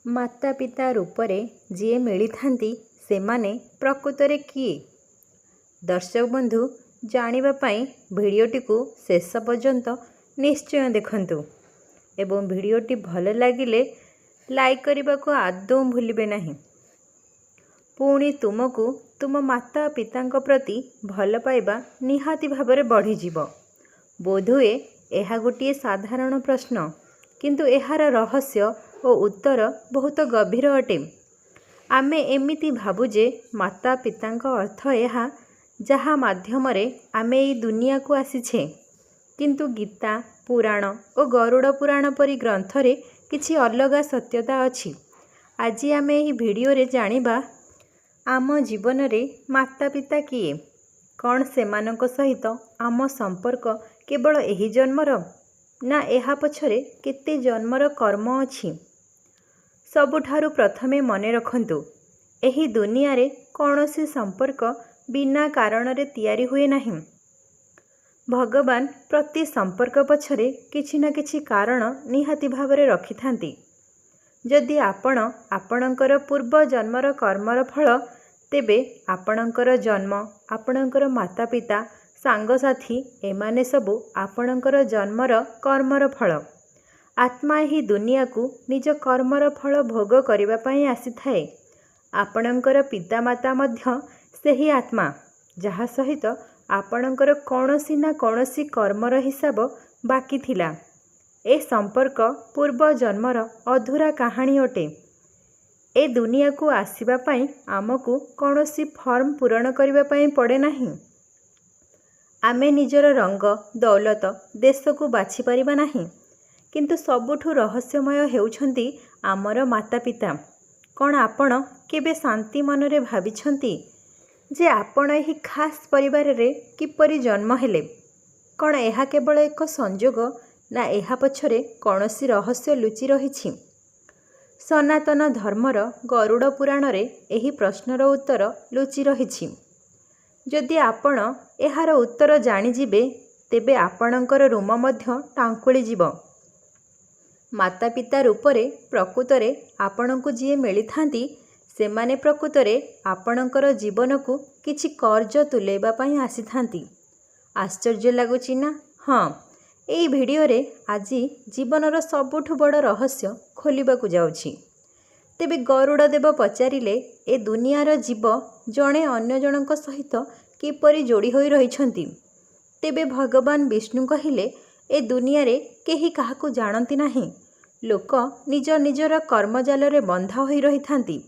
माता पिता रूपरे जी मिलिथांती सेमाने प्रकृतरे किए? दर्शक बंधु जानिबापाई भिडियोटी को शेष पर्यंत निश्चय देखंतु एवं भिडियोटी भल लगिले लाइक करने को आदौ भूलिबे नहीं। पुणी तुमको तुम माता पिता प्रति भल पाइबा निहाती भावरे बढ़ी जीव। बोधुए यह गोटे साधारण प्रश्न, किंतु एहार रहस्य और उत्तर बहुत गभीर अटे। आमे एमिति भाबुजे माता पितांक अर्थ यह जहाँ माध्यम आमे ई दुनिया को आसीछे, किंतु गीता पुराण और गरुड़ पुराण परी ग्रंथरे किछि अलगा सत्यता अछि। आज आमे एही भिडियो रे जानिबा आम जीवन रे माता पिता किए, कौन सेमानक सहित आम संपर्क केवल एही जन्मर ना एहा पछरे केते जन्मर कर्म अछि। सबुठारु प्रथमे मने रखंतु, एही दुनिया रे कौनसी संपर्क बिना कारण रे तैयारी हुए नहीं। भगवान प्रति संपर्क पछरे किछि ना किछि कारण निहाती भावरे रखिथांती। जदि आपण आपणकर पूर्व जन्मर कर्मर फल, तेबे आपणकर जन्म, आपणकर माता पिता, सांगसाथी एमाने सबु आपणकर जन्मर कर्मर फल। आत्मा ही दुनिया को निज कर्मर फल भोग करिबा पई आसीथाए। आपणकर पिता माता मध्य सेही आत्मा, जहा सहित आपणकर कौनसी ना कौनसी कर्मर हिसाब बाकी थिला। ए संपर्क पूर्व जन्मर अधूरा कहानी अटे। ए दुनिया को आसीबा पई आमको कौनसी फॉर्म पूरण करिबा पई पड़े नहीं। आमे निजर रंग दौलत देश को बाछि परिबा नहीं, किंतु सबुठु रहस्यमय हेउछंती आमर माता पिता। कौन आपण केबे शांति मनरे भाबिछंती जे आपण एही खास परिवार रे किपरि जन्म हेले? कौन एहा केवल एक संजोग ना एहा पछरे कौनसी रहस्य लुचि रहिछि? सनातन धर्मर गरुड़ पुराण रे एही प्रश्नर उत्तर लुचि रहिछि। जदि आपण एहार उत्तर जानिजिबे, तेबे आपणकर रोम मध्य टांकुली जीव। माता पिता रूपरे प्रकृतरे आपणको जी मिलिथांती, सेमाने प्रकृतरे आपणकर जीवन को किछि कर्ज तुलेबा पई आसीथांती। आश्चर्य लागुची ना? हाँ, एई भिडियो रे आजी जीवनर सबुठु बड़ रहस्य खोलिबाकू जाउछि। तेबे गरुड़ देव पचारिले, ए दुनियार जीव जणे अन्य जनक सहित किपरि जोड़ी होई रहिछंती? तेबे भगवान विष्णु कहिले, ए दुनिया रे केही काहाकू जानती नाही। लोक निज निजर कर्मजाल रे बंधा होई रहिथांती।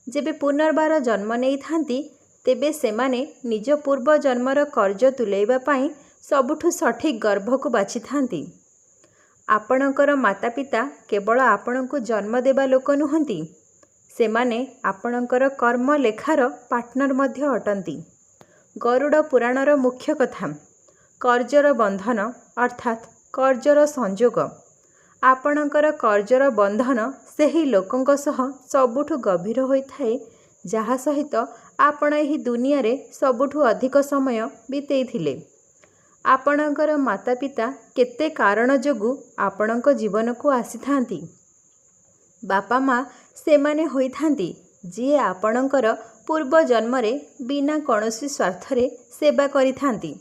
जेबे पुनर्बार जन्म नेई थांती, तेबे सेमाने निज पूर्व जन्मर कर्ज तुलेइबा पई सबुठु सठिक गर्भ को बाछि थांती। आपणकर माता पिता केवल आपणको जन्म देबा लोक नुहंती, सेमाने आपणकर कर्म लेखार पार्टनर मध्य अटंती। गरुड़ पुराणर मुख्य कथा, कर्जर बंधन अर्थात कर्जर संजोग। आपणकर कर्जर बंधन सेही लोकंक सह सबुठु गभीर होइथाए, जहा सहित आपण एही दुनिया रे सबुठु अधिक समय बितेइथिले। आपणकर माता पिता केते कारण जोगु आपणक जीवन को आसीथांती। बापा माँ सेमाने होइथांती जी आपणकर पूर्व जन्मरे बिना कौनसी स्वार्थरे सेवा करिथांती।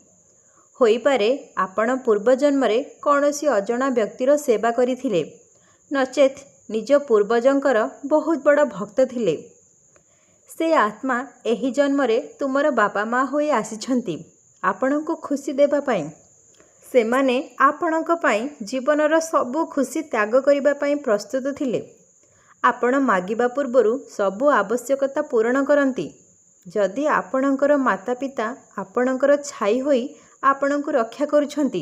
होई पारे आपण पूर्व जन्मरे कौनसी अजणा व्यक्तिर सेवा करिथिले, नचेत निज पूर्वजंकर बहुत बड़ भक्त थिले। से आत्मा एही जन्मरे तुमर बापा माँ होई आसीछंती आपणको खुशी देबा पई। सेमाने आपणक पई जीवनर सबु खुशी त्याग करिबा पई प्रस्तुत थिले। आपण मागिबा पूर्वरु सबु आवश्यकता पूर्ण करंती। जदि आपणकर माता पिता आपणकर छाई होई आपणको रक्षा करुछंती,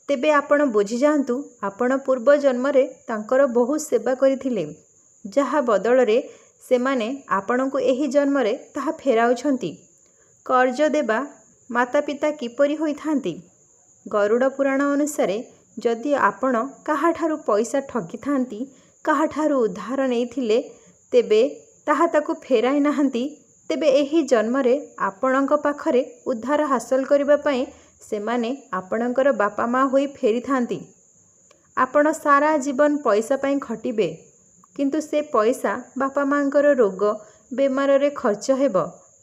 तेबे आपण बुझी जांतु आपण पूर्व जन्मरे तांकर बहुत सेवा करिथिले, जहा बदलरे सेमाने आपणको एही जन्मरे ताहा फेराउछंती। कर्ज देबा माता पिता किपरि होइथांती? गरुड़ पुराण अनुसारे जदि आपण काहाठारु पैसा ठगी थांती, काहाठारु उद्धार नेइथिले, तेबे ताहा ताकू फेराई नाहंती, तेबे एही जन्मरे आपणक पाखरे उद्धार हासिल करिबा पई सेमाने आपणकर बापा माँ होई फेरी थांती। आपण सारा जीवन पैसा पई खटिबे, କିନ୍ତୁ ସେ ପଇସା ବାପା ମାଙ୍କର ରୋଗ ବେମାରରେ ଖର୍ଚ୍ଚ ହେବ,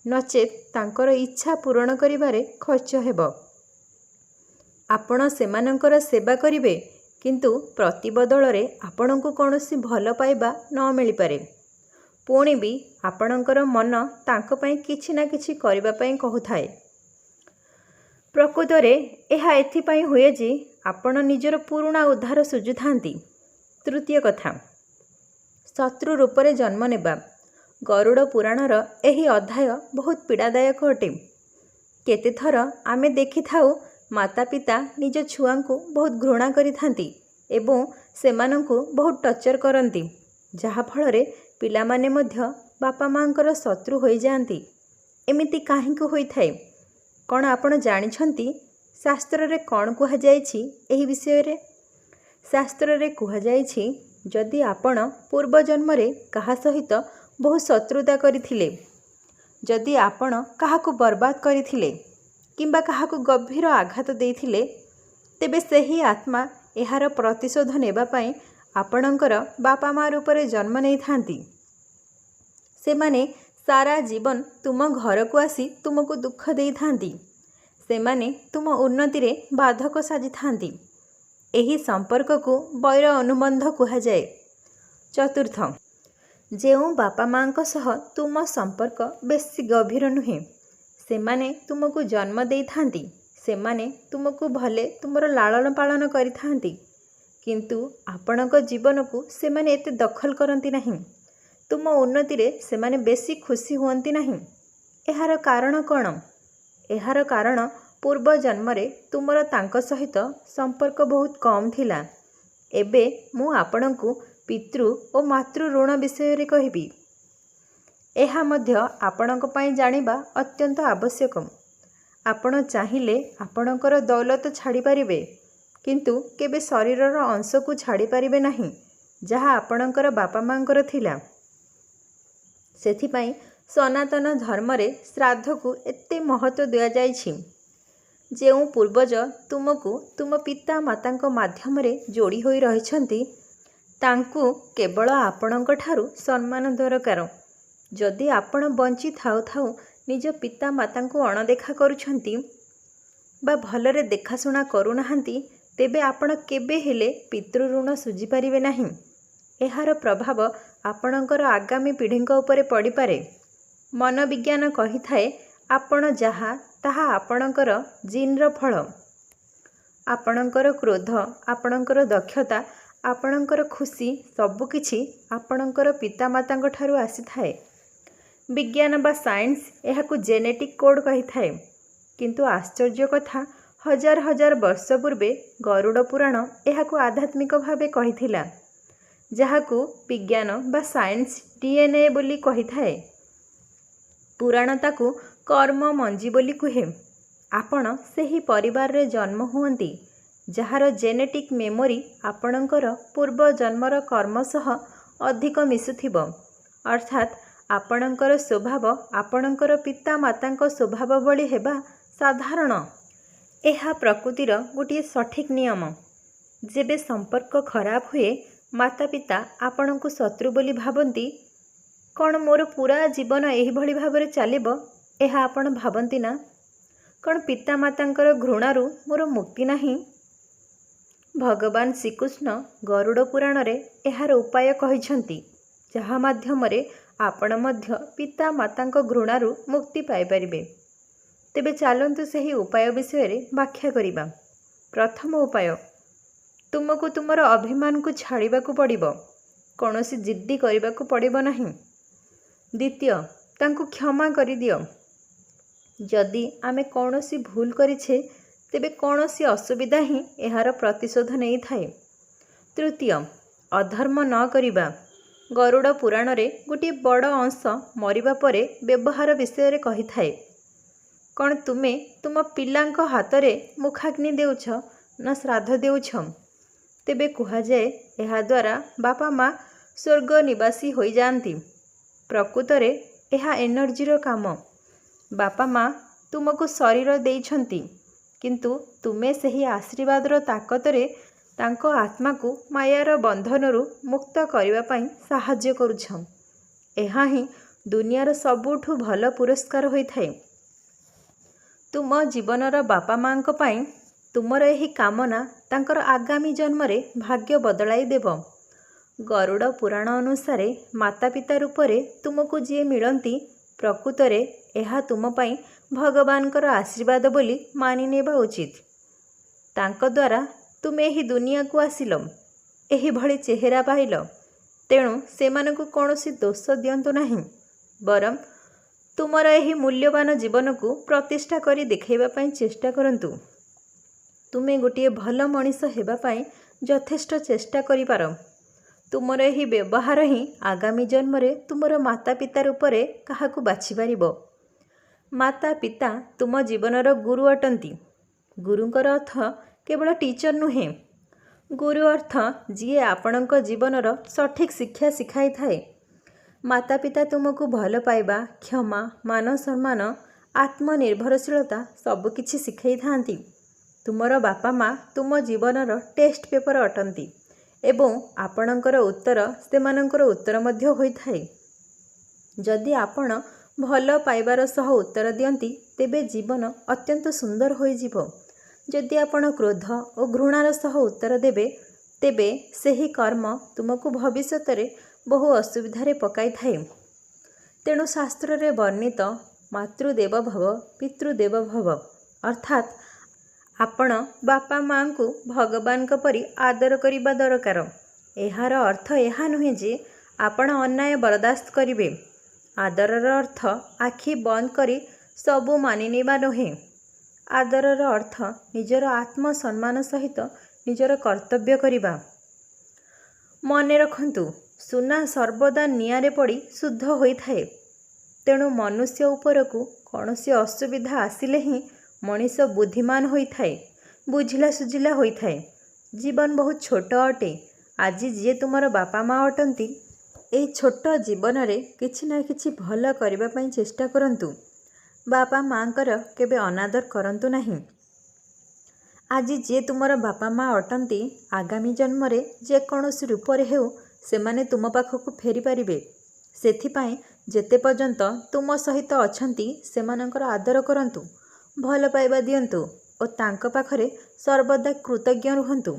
ନଚେତ୍ ତାଙ୍କର ଇଚ୍ଛା ପୂରଣ କରିବାରେ ଖର୍ଚ୍ଚ ହେବ। ଆପଣ ସେମାନଙ୍କର ସେବା କରିବେ, କିନ୍ତୁ ପ୍ରତିବଦଳରେ ଆପଣଙ୍କୁ କୌଣସି ଭଲ ପାଇବା ନ ମିଳିପାରେ। ପୁଣି ବି ଆପଣଙ୍କର ମନ ତାଙ୍କ ପାଇଁ କିଛି ନା କିଛି କରିବା ପାଇଁ କହୁଥାଏ। ପ୍ରକୃତରେ ଏହା ଏଥିପାଇଁ ହୁଏ ଯେ ଆପଣ ନିଜର ପୁରୁଣା ଉଦ୍ଧାର ସୁଝୁଥାନ୍ତି। ତୃତୀୟ କଥା, ଶତ୍ରୁ ରୂପରେ ଜନ୍ମ ନେବା। ଗରୁଡ଼ ପୁରାଣର ଏହି ଅଧ୍ୟାୟ ବହୁତ ପୀଡ଼ାଦାୟକ ଅଟେ। କେତେଥର ଆମେ ଦେଖିଥାଉ ମାତା ପିତା ନିଜ ଛୁଆଙ୍କୁ ବହୁତ ଘୃଣା କରିଥାନ୍ତି ଏବଂ ସେମାନଙ୍କୁ ବହୁତ ଟର୍ଚର କରନ୍ତି, ଯାହାଫଳରେ ପିଲାମାନେ ମଧ୍ୟ ବାପା ମାଙ୍କର ଶତ୍ରୁ ହୋଇଯାଆନ୍ତି। ଏମିତି କାହିଁକି ହୋଇଥାଏ? କ'ଣ ଆପଣ ଜାଣିଛନ୍ତି ଶାସ୍ତ୍ରରେ କ'ଣ କୁହାଯାଇଛି ଏହି ବିଷୟରେ? ଶାସ୍ତ୍ରରେ କୁହାଯାଇଛି, ଯଦି ଆପଣ ପୂର୍ବଜନ୍ମରେ କାହା ସହିତ ବହୁ ଶତ୍ରୁତା କରିଥିଲେ, ଯଦି ଆପଣ କାହାକୁ ବର୍ବାଦ କରିଥିଲେ କିମ୍ବା କାହାକୁ ଗଭୀର ଆଘାତ ଦେଇଥିଲେ, ତେବେ ସେହି ଆତ୍ମା ଏହାର ପ୍ରତିଶୋଧ ନେବା ପାଇଁ ଆପଣଙ୍କର ବାପା ମା ରୂପରେ ଜନ୍ମ ନେଇଥାନ୍ତି। ସେମାନେ ସାରା ଜୀବନ ତୁମ ଘରକୁ ଆସି ତୁମକୁ ଦୁଃଖ ଦେଇଥାନ୍ତି। ସେମାନେ ତୁମ ଉନ୍ନତିରେ ବାଧକ ସାଜିଥାନ୍ତି। ଏହି ସମ୍ପର୍କକୁ ବୈର ଅନୁବନ୍ଧ କୁହାଯାଏ। ଚତୁର୍ଥ, ଯେଉଁ ବାପା ମାଙ୍କ ସହ ତୁମ ସମ୍ପର୍କ ବେଶୀ ଗଭୀର ନୁହେଁ, ସେମାନେ ତୁମକୁ ଜନ୍ମ ଦେଇଥାନ୍ତି, ସେମାନେ ତୁମକୁ ଭଲେ ତୁମର ଲାଳନ ପାଳନ କରିଥାନ୍ତି, କିନ୍ତୁ ଆପଣଙ୍କ ଜୀବନକୁ ସେମାନେ ଏତେ ଦଖଲ କରନ୍ତି ନାହିଁ। ତୁମ ଉନ୍ନତିରେ ସେମାନେ ବେଶୀ ଖୁସି ହୁଅନ୍ତି ନାହିଁ। ଏହାର କାରଣ କ'ଣ? ଏହାର କାରଣ ପୂର୍ବ ଜନ୍ମରେ ତୁମର ତାଙ୍କ ସହିତ ସମ୍ପର୍କ ବହୁତ କମ୍ ଥିଲା। ଏବେ ମୁଁ ଆପଣଙ୍କୁ ପିତୃ ଓ ମାତୃ ଋଣ ବିଷୟରେ କହିବି। ଏହା ମଧ୍ୟ ଆପଣଙ୍କ ପାଇଁ ଜାଣିବା ଅତ୍ୟନ୍ତ ଆବଶ୍ୟକ। ଆପଣ ଚାହିଁଲେ ଆପଣଙ୍କର ଦୌଲତ ଛାଡ଼ିପାରିବେ, କିନ୍ତୁ କେବେ ଶରୀରର ଅଂଶକୁ ଛାଡ଼ିପାରିବେ ନାହିଁ ଯାହା ଆପଣଙ୍କର ବାପା ମାଙ୍କର ଥିଲା। ସେଥିପାଇଁ ସନାତନ ଧର୍ମରେ ଶ୍ରାଦ୍ଧକୁ ଏତେ ମହତ୍ତ୍ୱ ଦିଆଯାଇଛି। ଯେଉଁ ପୂର୍ବଜ ତୁମକୁ ତୁମ ପିତା ମାତାଙ୍କ ମାଧ୍ୟମରେ ଯୋଡ଼ି ହୋଇ ରହିଛନ୍ତି, ତାଙ୍କୁ କେବଳ ଆପଣଙ୍କ ଠାରୁ ସମ୍ମାନ ଦରକାର। ଯଦି ଆପଣ ବଞ୍ଚି ଥାଉ ଥାଉ ନିଜ ପିତା ମାତାଙ୍କୁ ଅଣଦେଖା କରୁଛନ୍ତି ବା ଭଲରେ ଦେଖାଶୁଣା କରୁନାହାନ୍ତି, ତେବେ ଆପଣ କେବେ ହେଲେ ପିତୃଋଣ ଶୁଝିପାରିବେ ନାହିଁ। ଏହାର ପ୍ରଭାବ ଆପଣଙ୍କର ଆଗାମୀ ପିଢ଼ିଙ୍କ ଉପରେ ପଡ଼ିପାରେ। ମନୋବିଜ୍ଞାନ କହିଥାଏ, ଆପଣ ଯାହା ତାହା ଆପଣଙ୍କର ଜିନ୍ର ଫଳ। ଆପଣଙ୍କର କ୍ରୋଧ, ଆପଣଙ୍କର ଦକ୍ଷତା, ଆପଣଙ୍କର ଖୁସି ସବୁକିଛି ଆପଣଙ୍କର ପିତାମାତାଙ୍କ ଠାରୁ ଆସିଥାଏ। ବିଜ୍ଞାନ ବା ସାଇନ୍ସ ଏହାକୁ ଜେନେଟିକ୍ କୋଡ୍ କହିଥାଏ। କିନ୍ତୁ ଆଶ୍ଚର୍ଯ୍ୟ କଥା, ହଜାର ହଜାର ବର୍ଷ ପୂର୍ବେ ଗରୁଡ଼ ପୁରାଣ ଏହାକୁ ଆଧ୍ୟାତ୍ମିକ ଭାବେ କହିଥିଲା, ଯାହାକୁ ବିଜ୍ଞାନ ବା ସାଇନ୍ସ DNA ବୋଲି କହିଥାଏ। ପୁରାଣ ତାକୁ କର୍ମ ମଞ୍ଜି ବୋଲି କୁହେ। ଆପଣ ସେହି ପରିବାରରେ ଜନ୍ମ ହୁଅନ୍ତି ଯାହାର ଜେନେଟିକ୍ ମେମୋରି ଆପଣଙ୍କର ପୂର୍ବ ଜନ୍ମର କର୍ମ ସହ ଅଧିକ ମିଶୁଥିବ, ଅର୍ଥାତ୍ ଆପଣଙ୍କର ସ୍ୱଭାବ ଆପଣଙ୍କର ପିତା ମାତାଙ୍କ ସ୍ୱଭାବ ଭଳି ହେବା ସାଧାରଣ। ଏହା ପ୍ରକୃତିର ଗୋଟିଏ ସଠିକ୍ ନିୟମ। ଯେବେ ସମ୍ପର୍କ ଖରାପ ହୁଏ, ମାତା ପିତା ଆପଣଙ୍କୁ ଶତ୍ରୁ ବୋଲି ଭାବନ୍ତି। କ'ଣ ମୋର ପୁରା ଜୀବନ ଏହିଭଳି ଭାବରେ ଚାଲିବ, ଏହା ଆପଣ ଭାବନ୍ତି ନା? କ'ଣ ପିତାମାତାଙ୍କର ଘୃଣାରୁ ମୋର ମୁକ୍ତି ନାହିଁ? ଭଗବାନ ଶ୍ରୀକୃଷ୍ଣ ଗରୁଡ଼ ପୁରାଣରେ ଏହାର ଉପାୟ କହିଛନ୍ତି, ଯାହା ମାଧ୍ୟମରେ ଆପଣ ମଧ୍ୟ ପିତା ମାତାଙ୍କ ଘୃଣାରୁ ମୁକ୍ତି ପାଇପାରିବେ। ତେବେ ଚାଲନ୍ତୁ ସେହି ଉପାୟ ବିଷୟରେ ବ୍ୟାଖ୍ୟା କରିବା। ପ୍ରଥମ ଉପାୟ, ତୁମକୁ ତୁମର ଅଭିମାନକୁ ଛାଡ଼ିବାକୁ ପଡ଼ିବ। କୌଣସି ଜିଦ୍ଦି କରିବାକୁ ପଡ଼ିବ ନାହିଁ। ଦ୍ୱିତୀୟ, ତାଙ୍କୁ କ୍ଷମା କରିଦିଅ। ଯଦି ଆମେ କୌଣସି ଭୁଲ କରିଛେ, ତେବେ କୌଣସି ଅସୁବିଧା ହିଁ ଏହାର ପ୍ରତିଶୋଧ ନେଇଥାଏ। ତୃତୀୟ, ଅଧର୍ମ ନ କରିବା। ଗରୁଡ଼ ପୁରାଣରେ ଗୋଟିଏ ବଡ଼ ଅଂଶ ମରିବା ପରେ ବ୍ୟବହାର ବିଷୟରେ କହିଥାଏ। କ'ଣ ତୁମେ ତୁମ ପିଲାଙ୍କ ହାତରେ ମୁଖାଗ୍ନି ଦେଉଛ ନା ଶ୍ରାଦ୍ଧ ଦେଉଛ? ତେବେ କୁହାଯାଏ, ଏହାଦ୍ୱାରା ବାପା ମା ସ୍ୱର୍ଗ ନିବାସୀ ହୋଇଯାଆନ୍ତି। ପ୍ରକୃତରେ ଏହା ଏନର୍ଜିର କାମ। ବାପା ମା ତୁମକୁ ଶରୀର ଦେଇଛନ୍ତି, କିନ୍ତୁ ତୁମେ ସେହି ଆଶୀର୍ବାଦର ତାକତରେ ତାଙ୍କ ଆତ୍ମାକୁ ମାୟାର ବନ୍ଧନରୁ ମୁକ୍ତ କରିବା ପାଇଁ ସାହାଯ୍ୟ କରୁଛ। ଏହା ହିଁ ଦୁନିଆର ସବୁଠୁ ଭଲ ପୁରସ୍କାର ହୋଇଥାଏ। ତୁମ ଜୀବନର ବାପା ମାଙ୍କ ପାଇଁ ତୁମର ଏହି କାମନା ତାଙ୍କର ଆଗାମୀ ଜନ୍ମରେ ଭାଗ୍ୟ ବଦଳାଇ ଦେବ। ଗରୁଡ଼ ପୁରାଣ ଅନୁସାରେ ମାତା ପିତା ରୂପରେ ତୁମକୁ ଯିଏ ମିଳନ୍ତି, ପ୍ରକୃତରେ ଏହା ତୁମ ପାଇଁ ଭଗବାନଙ୍କର ଆଶୀର୍ବାଦ ବୋଲି ମାନି ନେବା ଉଚିତ। ତାଙ୍କ ଦ୍ୱାରା ତୁମେ ଏହି ଦୁନିଆକୁ ଆସିଲ, ଏହିଭଳି ଚେହେରା ପାଇଲ। ତେଣୁ ସେମାନଙ୍କୁ କୌଣସି ଦୋଷ ଦିଅନ୍ତୁ ନାହିଁ, ବରଂ ତୁମର ଏହି ମୂଲ୍ୟବାନ ଜୀବନକୁ ପ୍ରତିଷ୍ଠା କରି ଦେଖାଇବା ପାଇଁ ଚେଷ୍ଟା କରନ୍ତୁ। ତୁମେ ଗୋଟିଏ ଭଲ ମଣିଷ ହେବା ପାଇଁ ଯଥେଷ୍ଟ ଚେଷ୍ଟା କରିପାର। ତୁମର ଏହି ବ୍ୟବହାର ହିଁ ଆଗାମୀ ଜନ୍ମରେ ତୁମର ମାତା ପିତା ରୂପରେ କାହାକୁ ବାଛିପାରିବ। ମାତା ପିତା ତୁମ ଜୀବନର ଗୁରୁ ଅଟନ୍ତି। ଗୁରୁଙ୍କର ଅର୍ଥ କେବଳ ଟିଚର ନୁହେଁ। ଗୁରୁ ଅର୍ଥ ଯିଏ ଆପଣଙ୍କ ଜୀବନର ସଠିକ୍ ଶିକ୍ଷା ଶିଖାଇଥାଏ। ମାତା ପିତା ତୁମକୁ ଭଲ ପାଇବା, କ୍ଷମା, ମାନ ସମ୍ମାନ, ଆତ୍ମନିର୍ଭରଶୀଳତା ସବୁକିଛି ଶିଖାଇଥାନ୍ତି। ତୁମର ବାପା ମା ତୁମ ଜୀବନର ଟେଷ୍ଟ ପେପର ଅଟନ୍ତି ଏବଂ ଆପଣଙ୍କର ଉତ୍ତର ସେମାନଙ୍କର ଉତ୍ତର ମଧ୍ୟ ହୋଇଥାଏ। ଯଦି ଆପଣ ଭଲ ପାଇବାର ସହ ଉତ୍ତର ଦିଅନ୍ତି, ତେବେ ଜୀବନ ଅତ୍ୟନ୍ତ ସୁନ୍ଦର ହୋଇଯିବ। ଯଦି ଆପଣ କ୍ରୋଧ ଓ ଘୃଣାର ସହ ଉତ୍ତର ଦେବେ, ତେବେ ସେହି କର୍ମ ତୁମକୁ ଭବିଷ୍ୟତରେ ବହୁ ଅସୁବିଧାରେ ପକାଇଥାଏ। ତେଣୁ ଶାସ୍ତ୍ରରେ ବର୍ଣ୍ଣିତ ମାତୃଦେବ ଭବ ପିତୃଦେବ ଭବ ଅର୍ଥାତ୍ ଆପଣ ବାପା ମାଙ୍କୁ ଭଗବାନଙ୍କ ପରି ଆଦର କରିବା ଦରକାର। ଏହାର ଅର୍ଥ ଏହା ନୁହେଁ ଯେ ଆପଣ ଅନ୍ୟାୟ ବରଦାସ୍ତ କରିବେ। ଆଦରର ଅର୍ଥ ଆଖି ବନ୍ଦ କରି ସବୁ ମାନିନେବା ନୁହେଁ। ଆଦରର ଅର୍ଥ ନିଜର ଆତ୍ମସମ୍ମାନ ସହିତ ନିଜର କର୍ତ୍ତବ୍ୟ କରିବା। ମନେ ରଖନ୍ତୁ, ସୁନା ସର୍ବଦା ନିଆଁରେ ପଡ଼ି ଶୁଦ୍ଧ ହୋଇଥାଏ। ତେଣୁ ମନୁଷ୍ୟ ଉପରକୁ କୌଣସି ଅସୁବିଧା ଆସିଲେ ହିଁ ମଣିଷ ବୁଦ୍ଧିମାନ ହୋଇଥାଏ, ବୁଝିଲା ସୁଝିଲା ହୋଇଥାଏ। ଜୀବନ ବହୁତ ଛୋଟ ଅଟେ। ଆଜି ଯିଏ ତୁମର ବାପା ମା ଅଟନ୍ତି, ଏହି ଛୋଟ ଜୀବନରେ କିଛି ନା କିଛି ଭଲ କରିବା ପାଇଁ ଚେଷ୍ଟା କରନ୍ତୁ। ବାପା ମାଙ୍କର କେବେ ଅନାଦର କରନ୍ତୁ ନାହିଁ। ଆଜି ଯିଏ ତୁମର ବାପା ମା ଅଟନ୍ତି, ଆଗାମୀ ଜନ୍ମରେ ଯେକୌଣସି ରୂପରେ ହେଉ ସେମାନେ ତୁମ ପାଖକୁ ଫେରିପାରିବେ। ସେଥିପାଇଁ ଯେତେ ପର୍ଯ୍ୟନ୍ତ ତୁମ ସହିତ ଅଛନ୍ତି ସେମାନଙ୍କର ଆଦର କରନ୍ତୁ, ଭଲ ପାଇବା ଦିଅନ୍ତୁ ଓ ତାଙ୍କ ପାଖରେ ସର୍ବଦା କୃତଜ୍ଞ ରୁହନ୍ତୁ।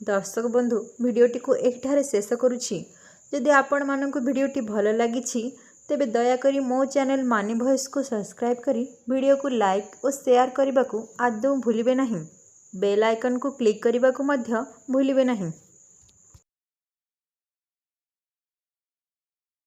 ଦର୍ଶକ ବନ୍ଧୁ, ଭିଡ଼ିଓଟିକୁ ଏହିଠାରେ ଶେଷ କରୁଛି। ଯଦି ଆପଣମାନଙ୍କୁ ଭିଡ଼ିଓଟି ଭଲ ଲାଗିଛି, ତେବେ ଦୟାକରି ମୋ ଚ୍ୟାନେଲ ମାନି ଭଏସ୍କୁ ସବସ୍କ୍ରାଇବ୍ କରି ଭିଡ଼ିଓକୁ ଲାଇକ୍ ଓ ସେୟାର କରିବାକୁ ଆଦୌ ଭୁଲିବେ ନାହିଁ। ବେଲ୍ ଆଇକନ୍କୁ କ୍ଲିକ୍ କରିବାକୁ ମଧ୍ୟ ଭୁଲିବେ ନାହିଁ।